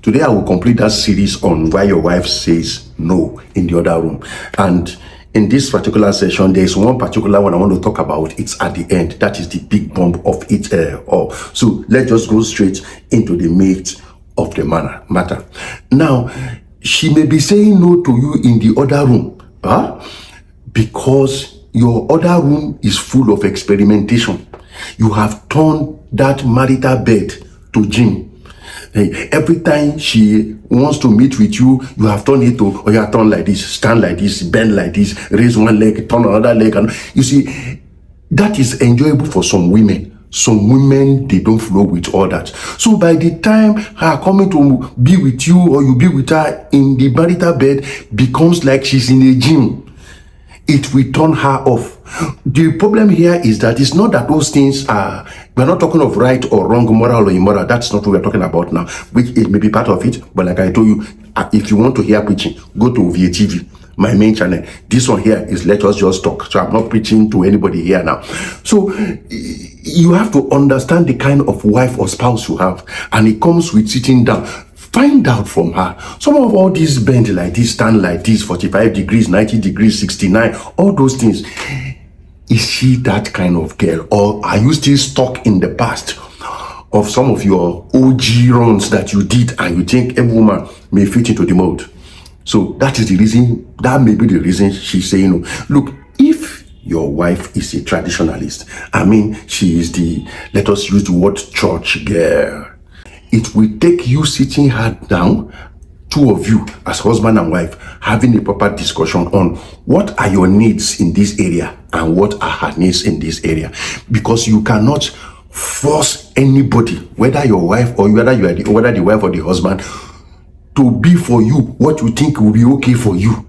Today I will complete that series on why your wife says no in the other room. And in this particular session, there is one particular one I want to talk about. It's at the end. That is the big bump of it all. So let's just go straight into the meat of the matter. Now, she may be saying no to you in the other room, because your other room is full of experimentation. You have turned that marital bed to gym. Every time she wants to meet with you, you have turned it to, oh yeah, turn like this, stand like this, bend like this, raise one leg, turn another leg. And you see, that is enjoyable for some women. Some women, they don't flow with all that. So by the time her coming to be with you or you be with her in the marital bed becomes like she's in a gym, it will turn her off. The problem here is that it's not that those things are, we're not talking of right or wrong, moral or immoral. That's not what we're talking about now, which it may be part of it. But like I told you, if you want to hear preaching, go to VATV, my main channel. This one here is Let Us Just Talk. So I'm not preaching to anybody here now. So you have to understand the kind of wife or spouse you have. And it comes with sitting down. Find out from her. Some of all these bend like this, stand like this, 45 degrees, 90 degrees, 69, all those things. Is she that kind of girl? Or are you still stuck in the past of some of your OG runs that you did and you think every woman may fit into the mold? So that is the reason, that may be the reason she's saying no. Look, if your wife is a traditionalist, I mean, she is the, let us use the word church girl, it will take you sitting her down, two of you as husband and wife, having a proper discussion on what are your needs in this area and what are her needs in this area. Because you cannot force anybody, whether your wife or whether you are whether the wife or the husband, to be for you what you think will be okay for you.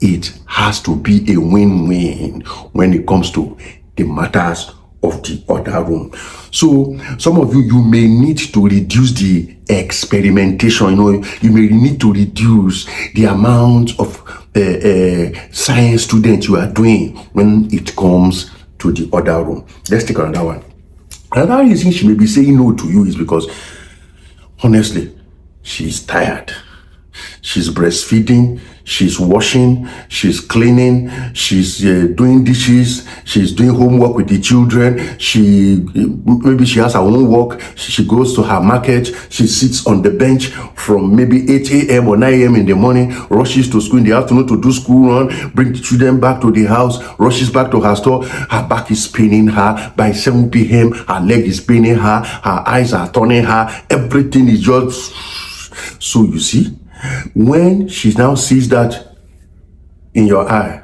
It has to be a win-win when it comes to the matters of the other room. So some of you may need to reduce the experimentation. You may need to reduce the amount of science students you are doing when it comes to the other room. Let's take another one. Another reason she may be saying no to you is because, honestly, she's tired. She's breastfeeding, she's washing, she's cleaning, she's doing dishes, she's doing homework with the children, maybe she has her own work, she goes to her market, she sits on the bench from maybe 8 a.m. or 9 a.m. in the morning, rushes to school in the afternoon to do school run, bring the children back to the house, rushes back to her store, her back is paining her, by 7 p.m. her leg is paining her, her eyes are turning her, everything is just, so you see, when she now sees that in your eye,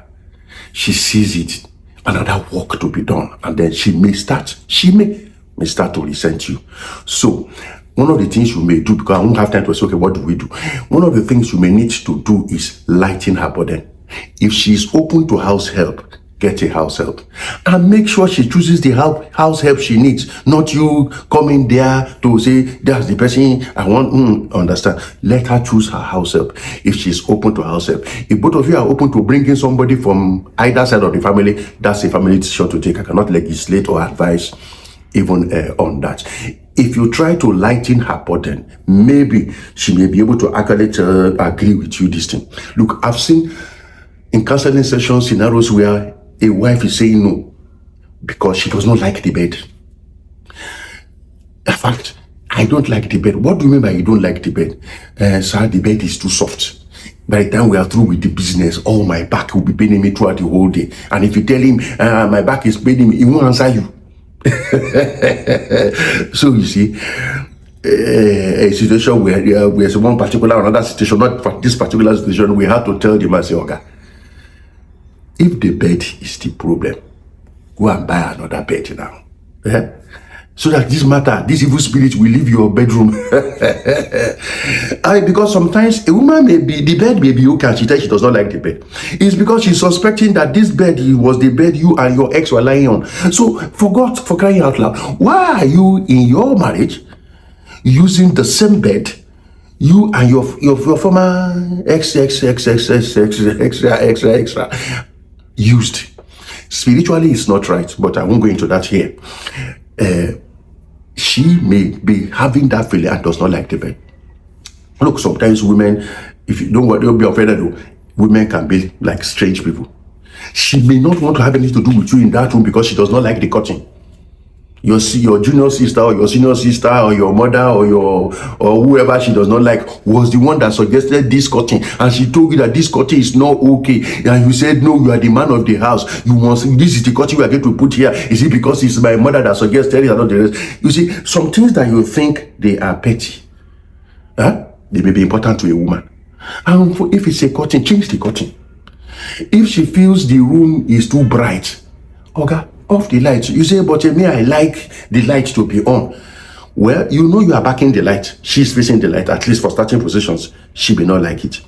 she sees it, another work to be done, and then she may start to resent you. So one of the things you may do, because I won't have time to say, okay, what do we do? One of the things you may need to do is lighten her burden. If she's open to house help, get a house help, and make sure she chooses the house help she needs, not you coming there to say that's the person I want. Understand? Let her choose her house help if she's open to house help. If both of you are open to bringing somebody from either side of the family, that's a family decision to take. I cannot legislate or advise even on that. If you try to lighten her burden, maybe she may be able to actually agree with you this thing. Look, I've seen in counseling sessions scenarios where a wife is saying no because she does not like the bed. In fact, I don't like the bed. What do you mean by you don't like the bed? Sir, the bed is too soft. By the time we are through with the business, my back will be paining me throughout the whole day. And if you tell him, my back is paining me, he won't answer you. So you see, a situation where there's one particular, another situation, not this particular situation, we have to tell the man, say, okay, if the bed is the problem, go and buy another bed now. So that this evil spirit will leave your bedroom. Because sometimes a woman the bed may be okay and she tells she does not like the bed. It's because she's suspecting that this bed was the bed you and your ex were lying on. So for crying out loud, why are you in your marriage using the same bed you and your former ex used? Spiritually, it's not right, but I won't go into that here. She may be having that feeling and does not like the bed. Look, sometimes women, if you don't be offended though, women can be like strange people. She may not want to have anything to do with you in that room because she does not like the cutting. Your junior sister or your senior sister or your mother or whoever she does not like was the one that suggested this cutting, and she told you that this cutting is not okay, and you said no, you are the man of the house, you must, this is the cutting we are going to put here. Is it because it's my mother that suggested it and not the rest? You see, some things that you think they are petty, they may be important to a woman. And if it's a cutting, change the cutting. If she feels the room is too bright, okay, off the lights. You say, but me, I like the light to be on. Well, you know you are backing the light. She's facing the light, at least for starting positions. She may not like it.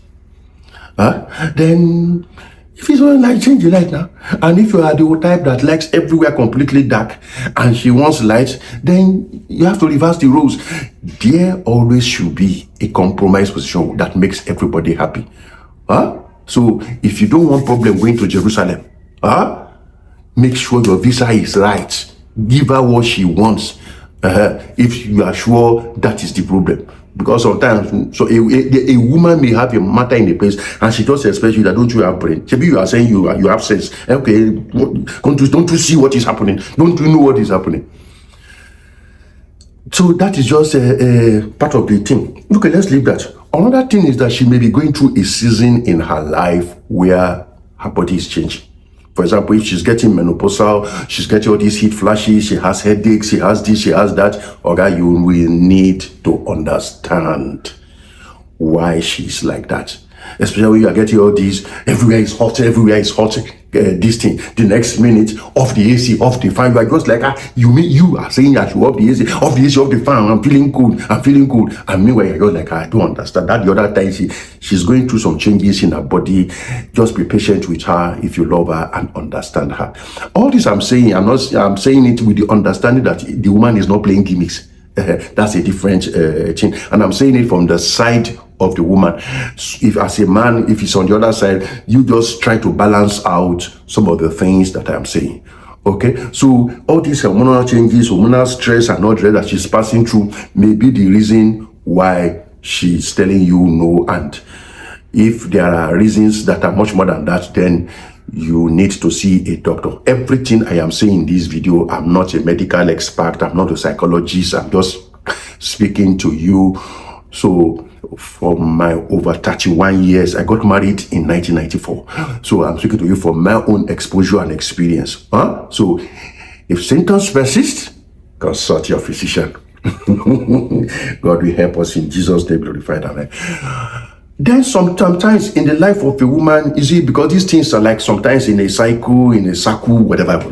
Then, if it's not like, change the light now. And if you are the type that likes everywhere completely dark and she wants light, then you have to reverse the roles. There always should be a compromise position that makes everybody happy. So, if you don't want problem going to Jerusalem, make sure your visa is right. Give her what she wants. If you are sure that is the problem. Because sometimes, so a woman may have a matter in a place and she just expects you that don't you have brain. Maybe you are saying you have sense. Okay, don't you see what is happening? Don't you know what is happening? So that is just a part of the thing. Okay, let's leave that. Another thing is that she may be going through a season in her life where her body is changing. For example, if she's getting menopausal, she's getting all these heat flashes, she has headaches, she has this, she has that, okay, you will need to understand why she's like that. Especially when you are getting all these, everywhere is hot, this thing. The next minute, off the AC, off the fan, you are just like, you are saying that you off the AC, off the fan, I'm feeling good. And meanwhile, you're just like, I don't understand. That the other time, she's going through some changes in her body. Just be patient with her if you love her and understand her. All this I'm saying, I'm saying it with the understanding that the woman is not playing gimmicks. That's a different thing. And I'm saying it from the side of the woman. If as a man, if it's on the other side, you just try to balance out some of the things that I'm saying. Okay, so all these hormonal changes, hormonal stress and all that she's passing through may be the reason why she's telling you no. And if there are reasons that are much more than that, then you need to see a doctor. Everything I am saying in this video, I'm not a medical expert, I'm not a psychologist, I'm just speaking to you. So for my over 31 years, I got married in 1994. So I'm speaking to you from my own exposure and experience. So if symptoms persist, consult your physician. God will help us in Jesus' name, glorified. Amen. Then sometimes in the life of a woman, you see, because these things are like sometimes in a cycle, whatever,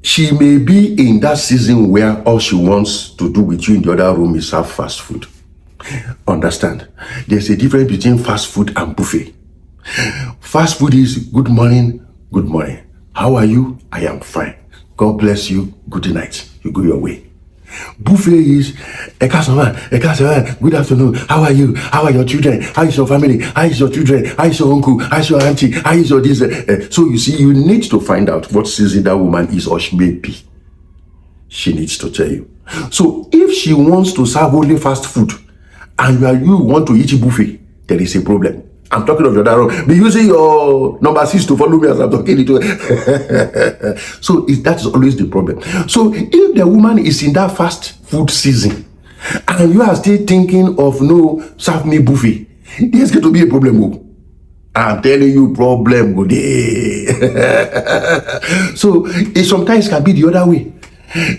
she may be in that season where all she wants to do with you in the other room is have fast food. Understand? There's a difference between fast food and buffet. Fast food is good morning. How are you? I am fine. God bless you. Good night. You go your way. Buffet is good afternoon. How are you? How are your children? How is your family? How is your children? How is your uncle? How is your auntie? How is your this? So you see, you need to find out what season that woman is or she may be. She needs to tell you. So if she wants to serve only fast food and you want to eat buffet, there is a problem. I'm talking of the other room. Be using your number 6 to follow me as I'm talking to her. So that is always the problem. So if the woman is in that fast food season and you are still thinking of no, serve me buffet, there's going to be a problem. I'm telling you, problem. So it sometimes can be the other way.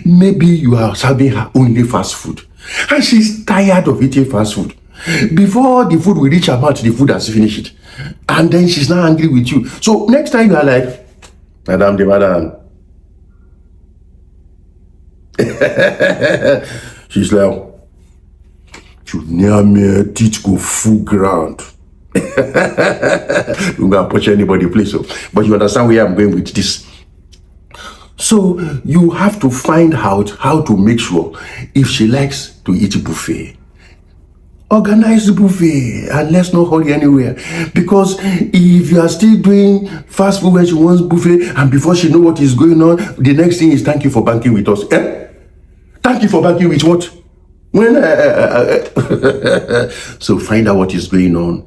Maybe you are serving her only fast food and she's tired of eating fast food. Before the food will reach her mouth, the food has finished. And then she's not angry with you. So next time you are like, Madam. She's like, you near me, teach go full ground. Don't go and push anybody, please. But you understand where I'm going with this. So you have to find out how to make sure if she likes to eat buffet. Organize the buffet and let's not hurry anywhere. Because if you are still doing fast food when she wants buffet and before she knows what is going on, the next thing is thank you for banking with us. Thank thank you for banking with what? When so find out what is going on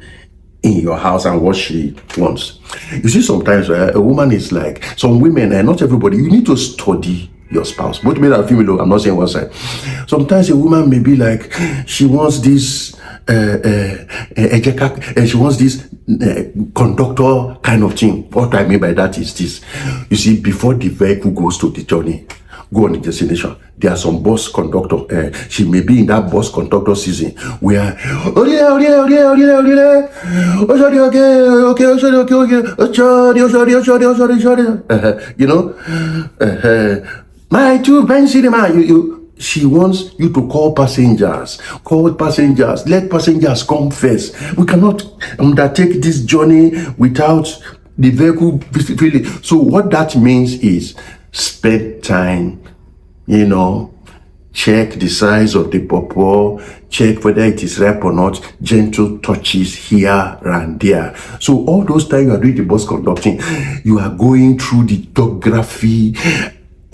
in your house and what she wants. You see, sometimes a woman is like, some women, and not everybody, you need to study your spouse, both male and female. I'm not saying one side. Sometimes a woman may be like, she wants this she wants this conductor kind of thing. What I mean by that is this: you see, before the vehicle goes to the journey, go on the destination, there are some bus conductor. She may be in that bus conductor season where you know, my two Ben cinema. She wants you to call passengers, let passengers come first. We cannot undertake this journey without the vehicle feeling. So what that means is spend time, you know, check the size of the pawpaw, check whether it is ripe or not, gentle touches here and there. So all those times you are doing the bus conducting, you are going through the geography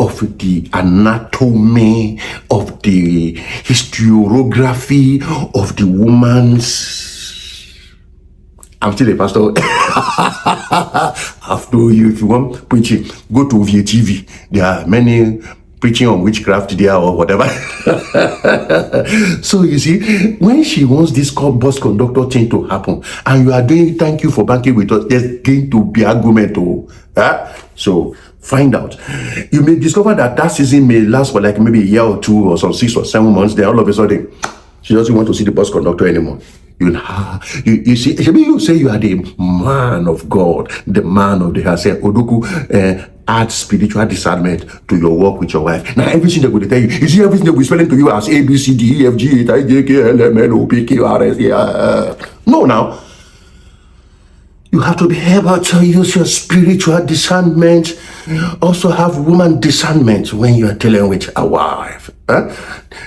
of the anatomy, of the historiography of the woman's. I'm still a pastor. I've told you, if you want preaching, go to VATV. There are many preaching on witchcraft there or whatever. So you see, when she wants this bus conductor thing to happen, and you are doing thank you for banking with us, there's going to be argument. So find out. You may discover that season may last for like maybe a year or two or some 6 or 7 months. Then all of a sudden, she doesn't want to see the bus conductor anymore. You see, you say you are the man of God, the man of the house. Oduku, add spiritual discernment to your work with your wife. Now, everything they're going to tell you, see everything that we're spelling to you as A, B, C, D, E, F, G, H, I, J, K, L, M, N, O, P, Q, R, S, no, now. You have to be able to use your spiritual discernment. Also have woman discernment when you are dealing with a wife.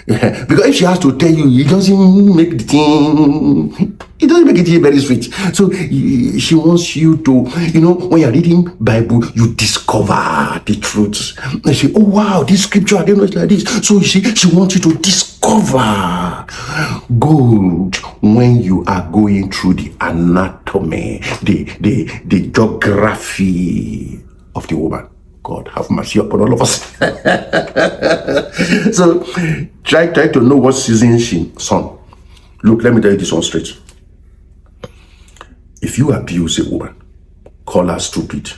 Yeah. Because if she has to tell you, it doesn't make the thing, it doesn't make it very sweet. So she wants you to, you know, when you're reading Bible, you discover the truths. And she, oh wow, this scripture, I didn't know it's like this. So she wants you to discover good when you are going through the anatomy, the geography of the woman. God have mercy upon all of us. So try to know what season she's on. Look, let me tell you this one straight. If you abuse a woman, call her stupid,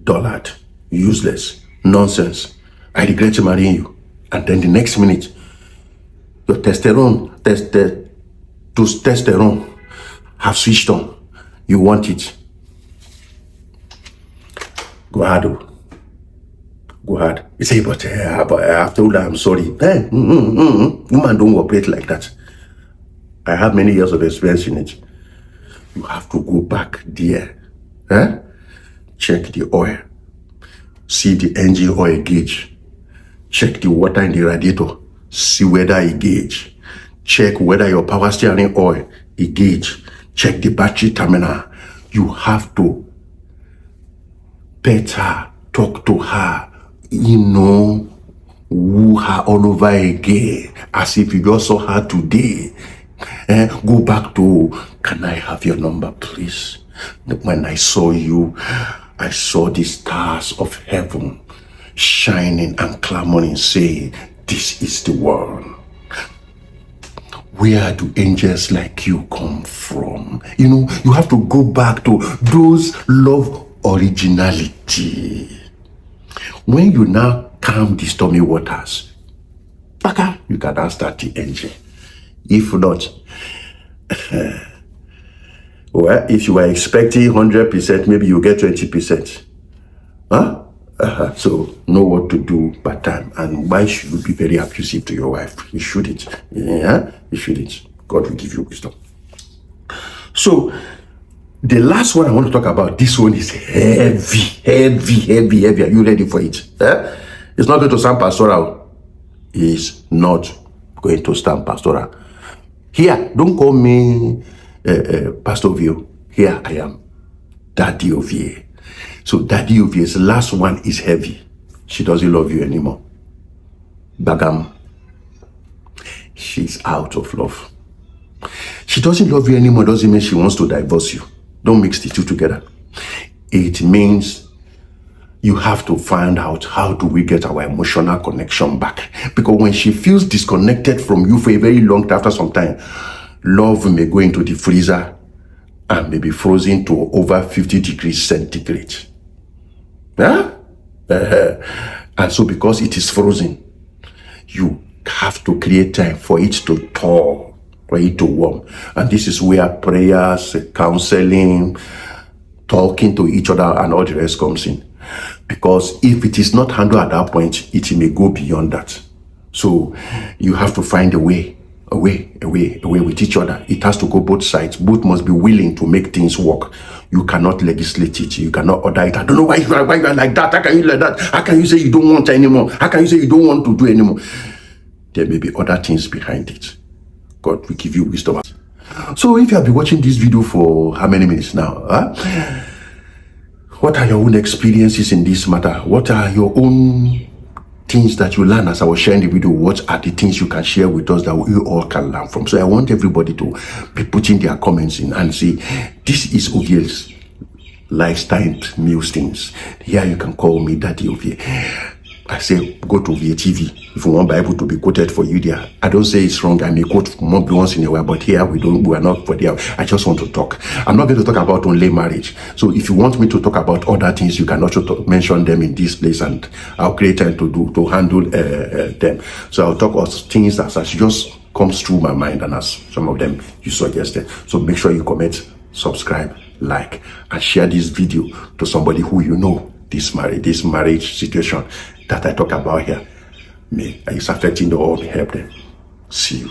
dullard, useless, nonsense, I regret marrying you, and then the next minute your testosterone have switched on, you want it, go hard. Go hard. You say, but I've told her I'm sorry. Woman don't operate like that. I have many years of experience in it. You have to go back there. Check the oil. See the engine oil gauge. Check the water in the radiator. See whether it gauge. Check whether your power steering oil is gauge. Check the battery terminal. You have to pet her, talk to her, you know, woo her all over again, as if you just saw her today. Go back to, can I have your number, please? When I saw you, I saw the stars of heaven shining and clamoring, saying, this is the one. Where do angels like you come from? You know, you have to go back to those love originality. When you now calm the stormy waters, you can now start the engine. If not, well, if you were expecting 100%, maybe you get 20%. So know what to do by time. And why should you be very abusive to your wife? You shouldn't. Yeah, you shouldn't. God will give you wisdom. So the last one I want to talk about, this one is heavy. Are you ready for it? It's not going to sound pastoral. It's not going to sound pastoral. Here, don't call me Pastor Vio. Here I am, Daddy Ovie. So Daddy Ovie's last one is heavy. She doesn't love you anymore. Bagam. she's out of love. She doesn't love you anymore doesn't mean she wants to divorce you. Don't mix the two together. It means you have to find out how do we get our emotional connection back. Because when she feels disconnected from you for a very long time, after some time, love may go into the freezer and may be frozen to over 50 degrees centigrade. Huh? And so because it is frozen, you have to create time for it to thaw, for it to warm. And this is where prayers, counseling, talking to each other and all the rest comes in. Because if it is not handled at that point, it may go beyond that. So you have to find a way with each other. It has to go both sides. Both must be willing to make things work. You cannot legislate it. You cannot order it. I don't know why you are like that. How can you like that? How can you say you don't want anymore? How can you say you don't want to do anymore? There may be other things behind it. God will give you wisdom. So if you have been watching this video for how many minutes now? What are your own experiences in this matter? What are your own things that you learn as I was sharing the video? What are the things you can share with us that we all can learn from? So I want everybody to be putting their comments in and say, this is Ovie's lifestyle news things. Here you can call me Daddy Ovie. I say, go to Ovie TV if you want Bible to be quoted for you there. I don't say it's wrong. I may quote once in a while, but here we are not for there. I just want to talk. I'm not going to talk about only marriage. So if you want me to talk about other things, you can also mention them in this place, and I'll create time to handle them. So I'll talk about things that just comes through my mind, and as some of them you suggested. So make sure you comment, subscribe, like, and share this video to somebody who you know this marriage situation that I talk about here is affecting the whole. Help them. See you.